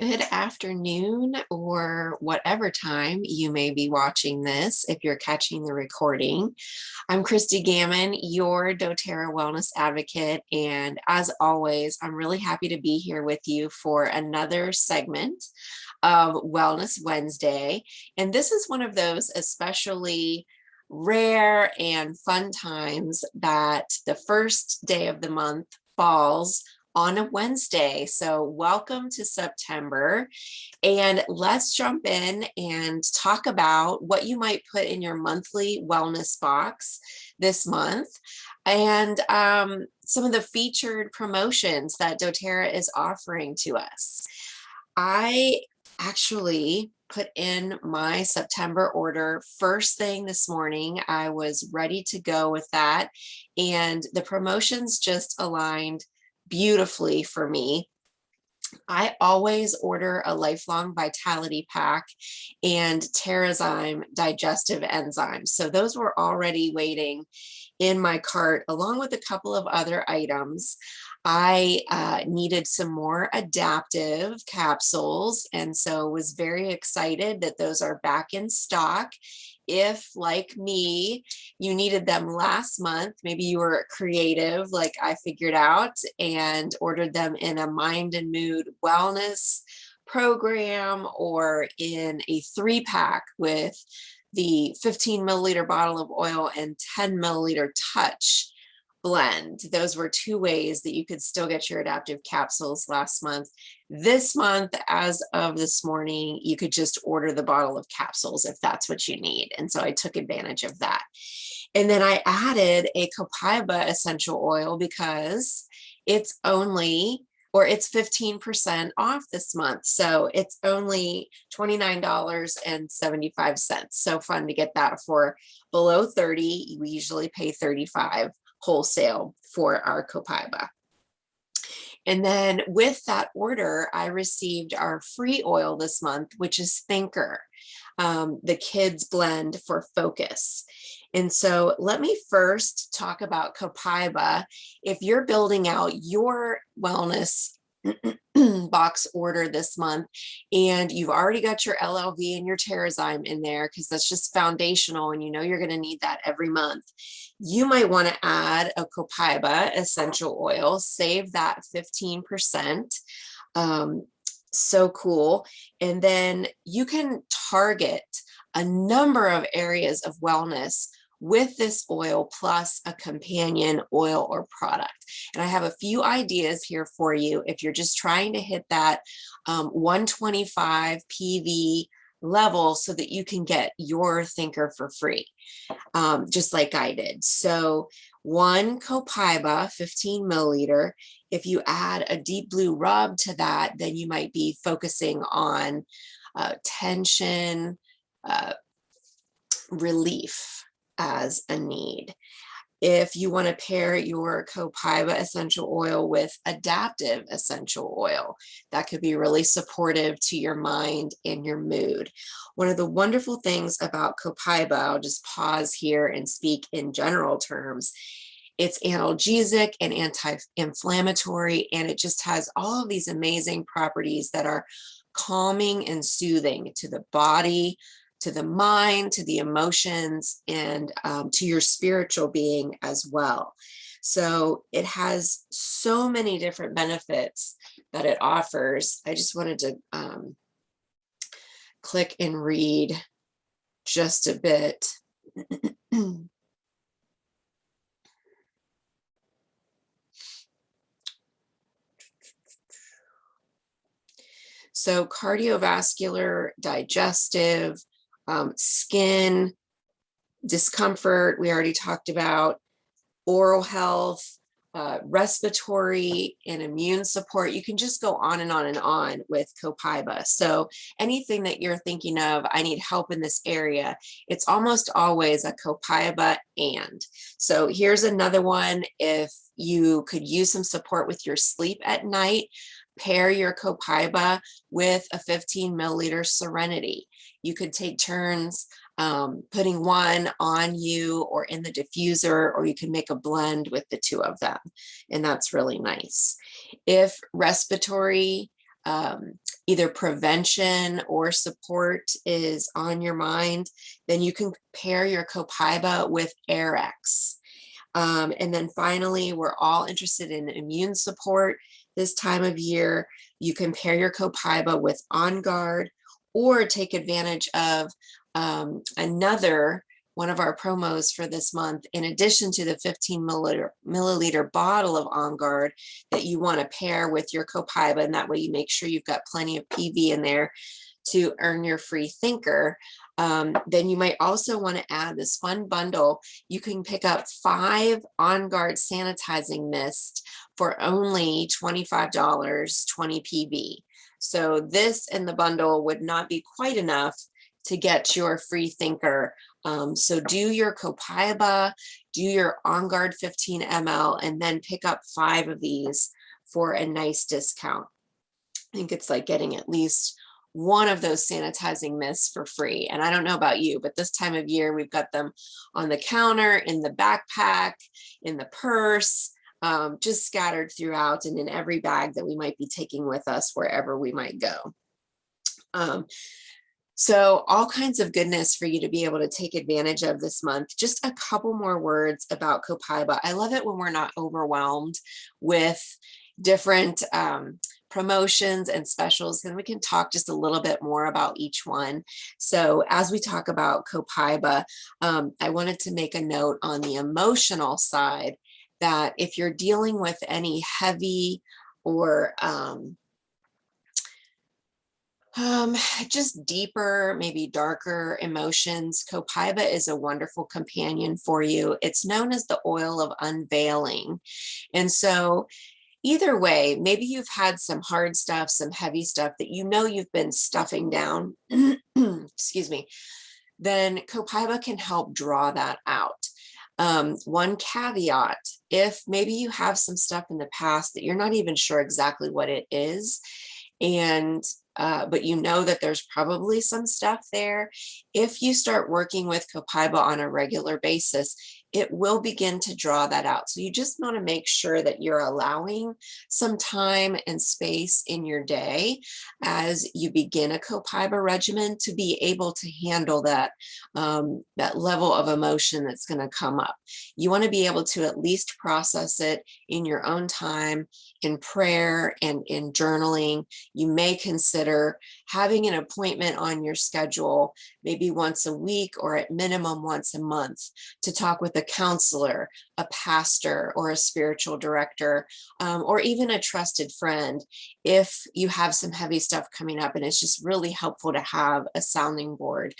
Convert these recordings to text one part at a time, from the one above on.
Good afternoon, or whatever time you may be watching this, if you're catching the recording. I'm Christy Gammon, your doTERRA wellness advocate. And as always, I'm really happy to be here with you for another segment of Wellness Wednesday. And this is one of those especially rare and fun times that the first day of the month falls on a Wednesday. So welcome to September, and let's jump in and talk about what you might put in your monthly wellness box this month, and some of the featured promotions that doTERRA is offering to us. I actually put in my September order first thing this morning. I was ready to go with that, and the promotions just aligned beautifully for me. I always order a lifelong vitality pack and Terrazyme digestive enzymes. So those were already waiting in my cart, along with a couple of other items. I needed some more adaptive capsules, and so was very excited that those are back in stock. If, like me, you needed them last month, maybe you were creative, like I figured out, and ordered them in a mind and mood wellness program or in a 3-pack with the 15 milliliter bottle of oil and 10 milliliter touch blend. Those were 2 ways that you could still get your adaptive capsules last month. This month, as of this morning, you could just order the bottle of capsules if that's what you need. And so I took advantage of that. And then I added a copaiba essential oil because it's only, or it's 15% off this month. So it's only $29.75. So fun to get that for below 30. We usually pay 35 wholesale for our copaiba. And then with that order, I received our free oil this month, which is Thinker, the kids blend for focus. And so let me first talk about copaiba. If you're building out your wellness box order this month and you've already got your LLV and your Terrazyme in there, because that's just foundational and you know you're going to need that every month, you might want to add a copaiba essential oil, save that 15%. So cool. And then you can target a number of areas of wellness with this oil plus a companion oil or product. And I have a few ideas here for you if you're just trying to hit that 125 PV level so that you can get your Thinker for free, just like I did. So 1 copaiba, 15 milliliter. If you add a deep blue rub to that, then you might be focusing on tension relief as a need. If you want to pair your copaiba essential oil with adaptive essential oil, that could be really supportive to your mind and your mood. One of the wonderful things about copaiba, I'll just pause here and speak in general terms, it's analgesic and anti-inflammatory, and it just has all of these amazing properties that are calming and soothing to the body, to the mind, to the emotions, and to your spiritual being as well. So it has so many different benefits that it offers. I just wanted to click and read just a bit. So cardiovascular, digestive, skin, discomfort, we already talked about, oral health, respiratory and immune support. You can just go on and on and on with copaiba. So anything that you're thinking of, I need help in this area, it's almost always a copaiba. And so here's another one. If you could use some support with your sleep at night, pair your copaiba with a 15 milliliter Serenity. You could take turns putting one on you or in the diffuser, or you can make a blend with the 2 of them. And that's really nice. If respiratory either prevention or support is on your mind, then you can pair your Copaiba with Airex. And then finally, we're all interested in immune support this time of year. You can pair your Copaiba with On Guard or take advantage of another one of our promos for this month, in addition to the 15 milliliter bottle of On Guard that you want to pair with your Copaiba, and that way you make sure you've got plenty of PV in there to earn your free thinker. Then you might also want to add this fun bundle. You can pick up 5 On Guard sanitizing mist for only $25, 20 PV. So this and the bundle would not be quite enough to get your free thinker. So do your Copaiba, do your On Guard 15 ml, and then pick up 5 of these for a nice discount. I think it's like getting at least one of those sanitizing mists for free. And I don't know about you, but this time of year, we've got them on the counter, in the backpack, in the purse, just scattered throughout and in every bag that we might be taking with us wherever we might go. So all kinds of goodness for you to be able to take advantage of this month. Just a couple more words about Copaiba. I love it when we're not overwhelmed with different promotions and specials, and we can talk just a little bit more about each one. So as we talk about Copaiba, I wanted to make a note on the emotional side that if you're dealing with any heavy or just deeper, maybe darker emotions, Copaiba is a wonderful companion for you. It's known as the oil of unveiling. And so either way, maybe you've had some hard stuff, some heavy stuff that you know you've been stuffing down, excuse me, then Copaiba can help draw that out. One caveat, if maybe you have some stuff in the past that you're not even sure exactly what it is, and but you know that there's probably some stuff there. If you start working with Copaiba on a regular basis, it will begin to draw that out. So you just want to make sure that you're allowing some time and space in your day as you begin a Copaiba regimen to be able to handle that, that level of emotion that's going to come up. You want to be able to at least process it in your own time, in prayer and in journaling. You may consider having an appointment on your schedule, maybe once a week or at minimum once a month, to talk with a counselor, a pastor, or a spiritual director, or even a trusted friend if you have some heavy stuff coming up. And it's just really helpful to have a sounding board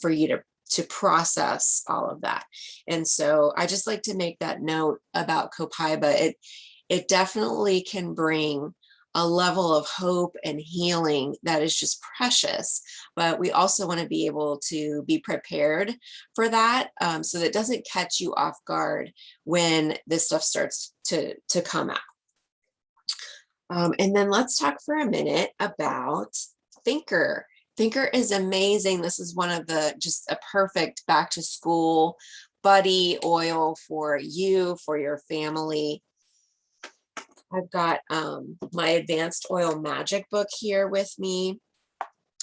for you to process all of that. And so I just like to make that note about Copaiba. It definitely can bring a level of hope and healing that is just precious, but we also want to be able to be prepared for that, so that it doesn't catch you off guard when this stuff starts to come out. And then let's talk for a minute about Thinker. Thinker is amazing. This is one of just a perfect back to school buddy oil for you, for your family. I've got my Advanced Oil Magic book here with me,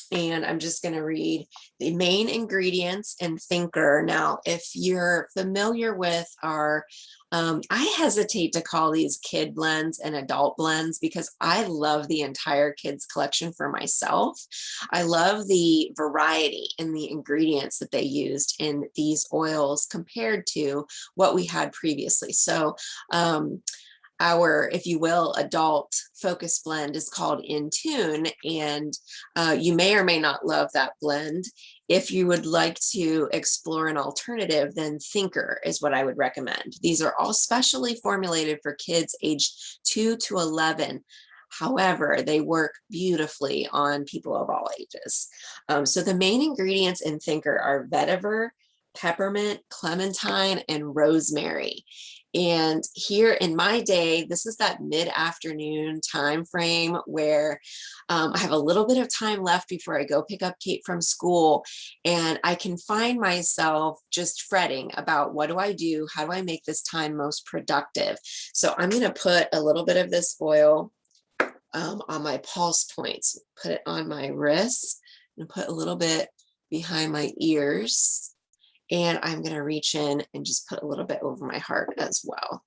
and I'm just going to read the main ingredients in Thinker. Now, if you're familiar with our, I hesitate to call these kid blends and adult blends because I love the entire kids collection for myself. I love the variety in the ingredients that they used in these oils compared to what we had previously. So, our, if you will, adult focus blend is called In Tune, and you may or may not love that blend. If you would like to explore an alternative, then Thinker is what I would recommend. These are all specially formulated for kids aged 2 to 11. However, they work beautifully on people of all ages. So the main ingredients in Thinker are vetiver, peppermint, clementine, and rosemary. And here in my day, this is that mid-afternoon time frame where I have a little bit of time left before I go pick up Kate from school, and I can find myself just fretting about what do I do? How do I make this time most productive? So I'm going to put a little bit of this oil on my pulse points, put it on my wrists and put a little bit behind my ears. And I'm going to reach in and just put a little bit over my heart as well.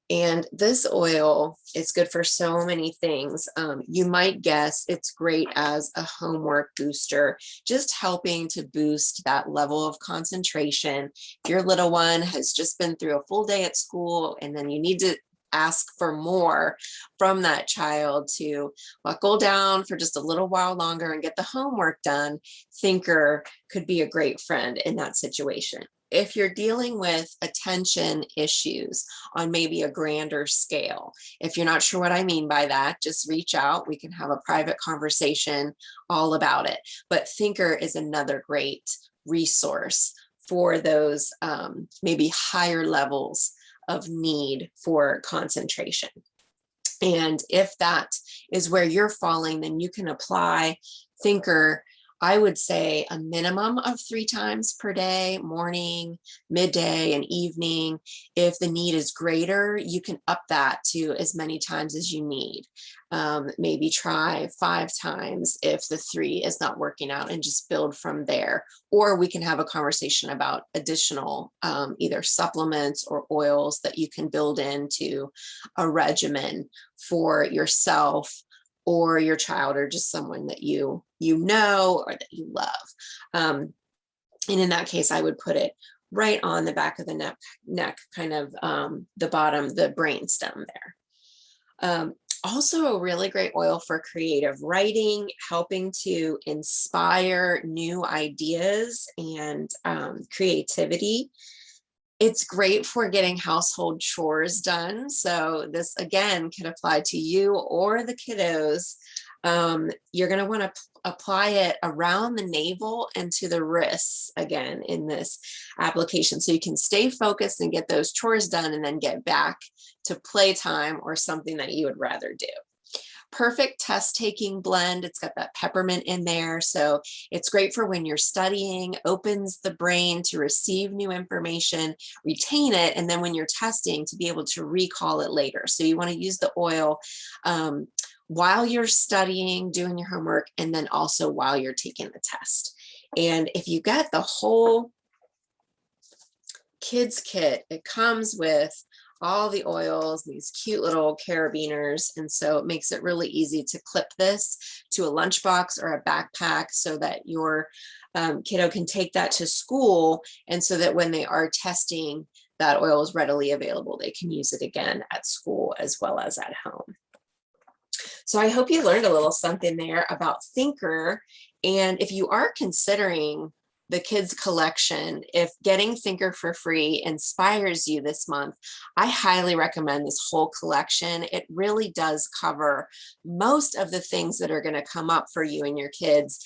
And this oil is good for so many things. You might guess it's great as a homework booster, just helping to boost that level of concentration. If your little one has just been through a full day at school and then you need to ask for more from that child to buckle down for just a little while longer and get the homework done, Thinker could be a great friend in that situation. If you're dealing with attention issues on maybe a grander scale, if you're not sure what I mean by that, just reach out. We can have a private conversation all about it. But Thinker is another great resource for those maybe higher levels of need for concentration. And if that is where you're falling, then you can apply Thinker, I would say a minimum of 3 times per day, morning, midday, and evening. If the need is greater, you can up that to as many times as you need. Maybe try 5 times if the 3 is not working out and just build from there. Or we can have a conversation about additional either supplements or oils that you can build into a regimen for yourself or your child, or just someone that you know or that you love. And in that case, I would put it right on the back of the neck, kind of the bottom, the brainstem there. Also a really great oil for creative writing, helping to inspire new ideas and creativity. It's great for getting household chores done. So this again can apply to you or the kiddos. You're going to want to apply it around the navel and to the wrists again in this application, so you can stay focused and get those chores done and then get back to playtime or something that you would rather do. Perfect test taking blend. It's got that peppermint in there. So it's great for when you're studying, opens the brain to receive new information, retain it, and then when you're testing to be able to recall it later. So you want to use the oil while you're studying, doing your homework, and then also while you're taking the test. And if you get the whole kids kit, it comes with all the oils, these cute little carabiners. And so it makes it really easy to clip this to a lunchbox or a backpack so that your kiddo can take that to school. And so that when they are testing, that oil is readily available. They can use it again at school as well as at home. So I hope you learned a little something there about Thinker. And if you are considering the kids collection, if getting Thinker for free inspires you this month, I highly recommend this whole collection. It really does cover most of the things that are going to come up for you and your kids.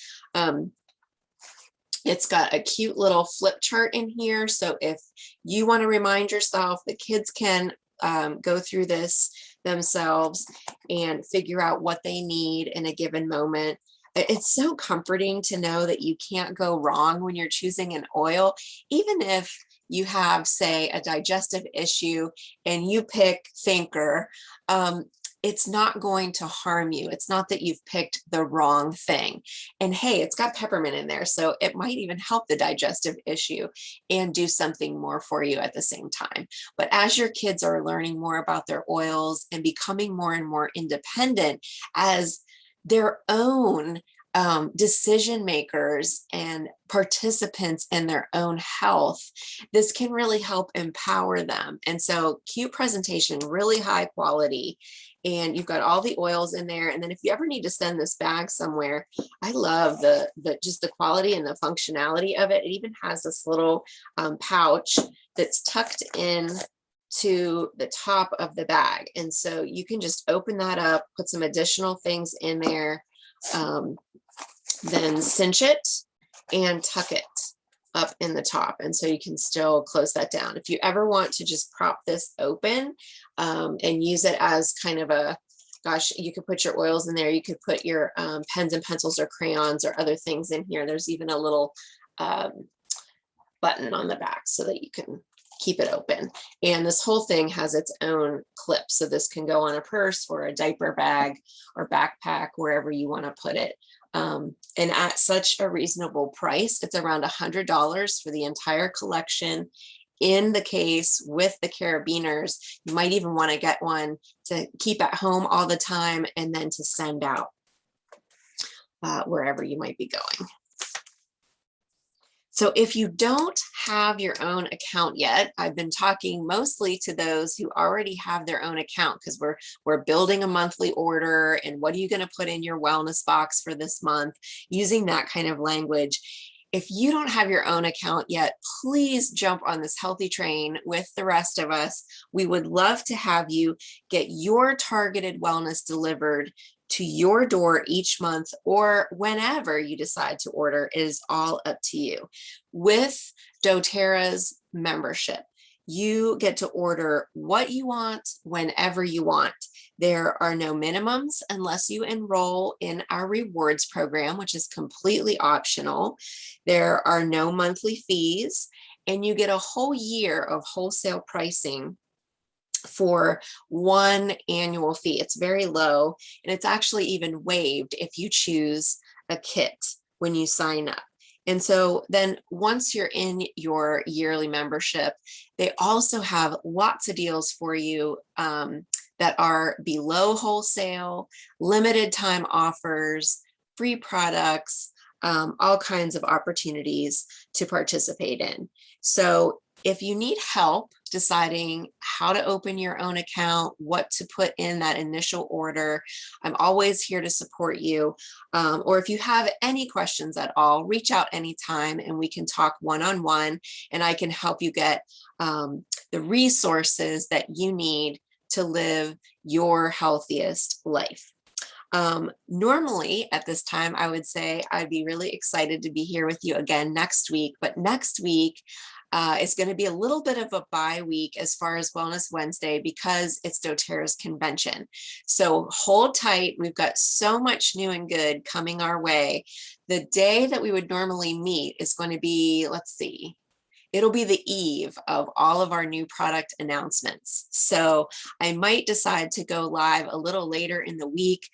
It's got a cute little flip chart in here. So if you want to remind yourself, the kids can go through this themselves and figure out what they need in a given moment. It's so comforting to know that you can't go wrong when you're choosing an oil, even if you have, say, a digestive issue and you pick Thinker. It's not going to harm you. It's not that you've picked the wrong thing. And hey, it's got peppermint in there, so it might even help the digestive issue and do something more for you at the same time. But as your kids are learning more about their oils and becoming more and more independent as their own decision makers and participants in their own health, this can really help empower them. And so cute presentation, really high quality, and you've got all the oils in there. And then if you ever need to send this bag somewhere, I love the just the quality and the functionality of it. It even has this little pouch that's tucked in to the top of the bag. And so you can just open that up, put some additional things in there, then cinch it and tuck it up in the top. And so you can still close that down. If you ever want to just prop this open and use it as kind of a, gosh, you could put your oils in there. You could put your pens and pencils or crayons or other things in here. There's even a little button on the back so that you can keep it open. And this whole thing has its own clip. So this can go on a purse or a diaper bag or backpack, wherever you want to put it. And at such a reasonable price, it's around $100 for the entire collection in the case with the carabiners. You might even want to get one to keep at home all the time and then to send out wherever you might be going. So if you don't have your own account yet, I've been talking mostly to those who already have their own account, because we're building a monthly order, and what are you going to put in your wellness box for this month, using that kind of language. If you don't have your own account yet, please jump on this healthy train with the rest of us. We would love to have you get your targeted wellness delivered to your door each month, or whenever you decide to order. It is all up to you. With doTERRA's membership, you get to order what you want whenever you want. There are no minimums unless you enroll in our rewards program, which is completely optional. There are no monthly fees, and you get a whole year of wholesale pricing for one annual fee. It's very low, and it's actually even waived if you choose a kit when you sign up. And so then once you're in your yearly membership, they also have lots of deals for you that are below wholesale, limited time offers, free products, all kinds of opportunities to participate in. So if you need help deciding how to open your own account, what to put in that initial order, I'm always here to support you. Or if you have any questions at all, reach out anytime and we can talk one-on-one, and I can help you get the resources that you need to live your healthiest life. Normally at this time, I would say I'd be really excited to be here with you again next week, but next week, it's going to be a little bit of a bye week as far as Wellness Wednesday, because it's doTERRA's convention. So hold tight. We've got so much new and good coming our way. The day that we would normally meet is going to be, let's see, it'll be the eve of all of our new product announcements. So I might decide to go live a little later in the week,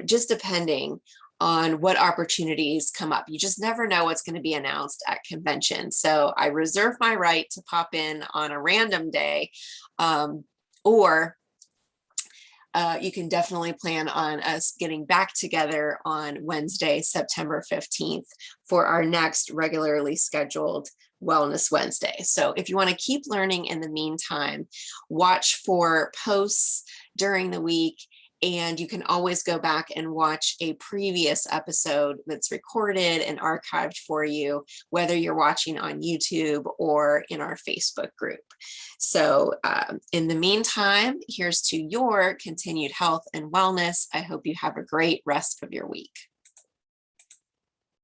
just depending on what opportunities come up. You just never know what's going to be announced at convention. So I reserve my right to pop in on a random day, or you can definitely plan on us getting back together on Wednesday, September 15th for our next regularly scheduled Wellness Wednesday. So if you want to keep learning in the meantime, watch for posts during the week, and you can always go back and watch a previous episode that's recorded and archived for you, whether you're watching on YouTube or in our Facebook group. So in the meantime, here's to your continued health and wellness. I hope you have a great rest of your week.